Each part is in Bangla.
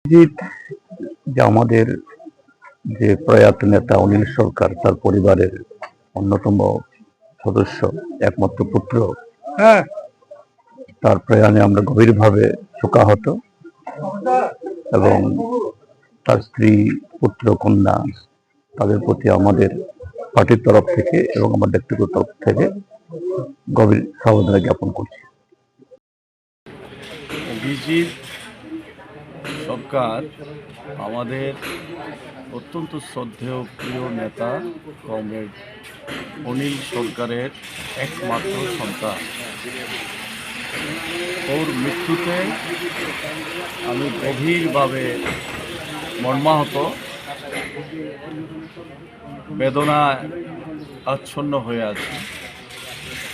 জিৎ যে আমাদের যে প্রয়াত নেতা অনিল সরকার তার পরিবারের অন্যতম সদস্য, একমাত্র পুত্র, তার প্রয়াণে আমরা গভীরভাবে শোকাহত এবং তার স্ত্রী, পুত্র, কন্যা তাদের প্রতি আমাদের পার্টির তরফ থেকে এবং আমার ব্যক্তিগত তরফ থেকে গভীর সমবেদনা জ্ঞাপন করছি। অভিজিৎ সরকার আমাদের অত্যন্ত শ্রদ্ধেয় প্রিয় নেতা কমরেড অনিল সরকারের একমাত্র সন্তান। ওর মৃত্যুতে আমি গভীরভাবে মর্মাহত, বেদনায় আচ্ছন্ন হয়ে আছি।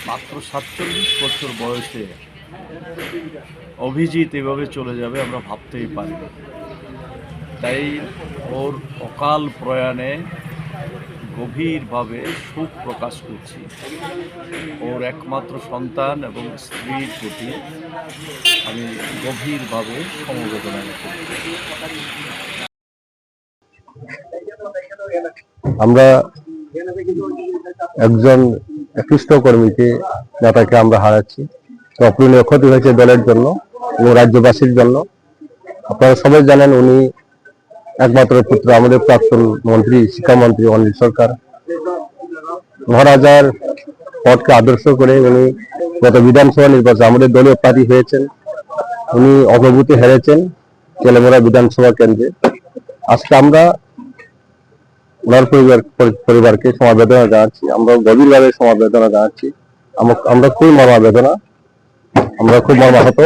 মাত্র 47 বছর বয়সে অভিজিৎ এভাবে চলে যাবে আমরা ভাবতেই পারি। তাই ওর অকাল প্রয়াণে গভীরভাবে শোক প্রকাশ করছি। ওর একমাত্র সন্তান এবং স্ত্রীর প্রতি আমি গভীরভাবে সমবেদনা করছি। আমরা একজন একনিষ্ঠ কর্মীকে, নেতাকে আমরা হারাচ্ছি। অপূরণীয় ক্ষতি হয়েছে দলের জন্য এবং রাজ্যবাসীর জন্য। আপনারা সবাই জানেন, উনি একমাত্র পুত্র, আমাদের প্রাক্তন মন্ত্রী, শিক্ষামন্ত্রী অনিল সরকার। মহারাজার পথকে আদর্শ করে উনি গত বিধানসভা নির্বাচনে আমাদের দলীয় প্রার্থী হয়েছেন। উনি অগ্রগতি হেরেছেন তেলেমোড়া বিধানসভা কেন্দ্রে। আজকে আমরা ওনার পরিবারকে সমবেদনা জানাচ্ছি। আমরা গভীরভাবে সমবেদনা জানাচ্ছি। আমরা খুব মর্মাবেদনা, আমরা খুব মর্মাহত।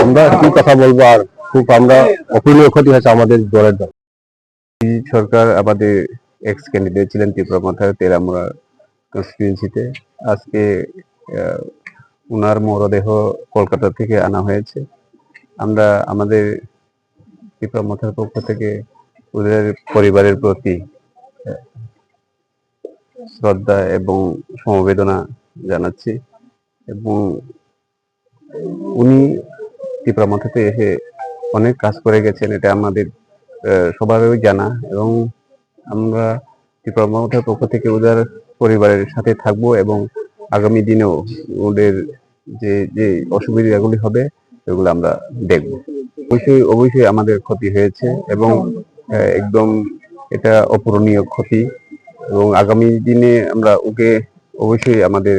আমরা কি কথা বলবো আর, খুব আমরা অপূরণীয় ক্ষতি হয়েছে আমাদের দলের জন্য। সরকার আমাদের এক্স ক্যান্ডিডেট ছিলেন ত্রিপুরা মাথায় তেলামোড়া কনস্টিটিউয়েন্সিতে। আজকে উনার মরদেহ কলকাতা থেকে আনা হয়েছে। আমরা আমাদের ত্রিপুরা মাথার পক্ষ থেকে ওদের পরিবারের প্রতি শ্রদ্ধা এবং সমবেদনা জানাচ্ছি। এবং উনি ত্রিপুরা মাথাতে এসে অনেক কাজ করে গেছেন, এটা আমাদের সবারই জানা। এবং আমরা ত্রিপুরা মাথার পক্ষ থেকে ওদের পরিবারের সাথে থাকবো এবং আগামী দিনেও ওদের যে যে অসুবিধাগুলি হবে এগুলো আমরা দেখব। অবশ্যই আমাদের ক্ষতি হয়েছে এবং একদম এটা অপূরণীয় ক্ষতি। এবং আগামী দিনে আমরা ওকে অবশ্যই আমাদের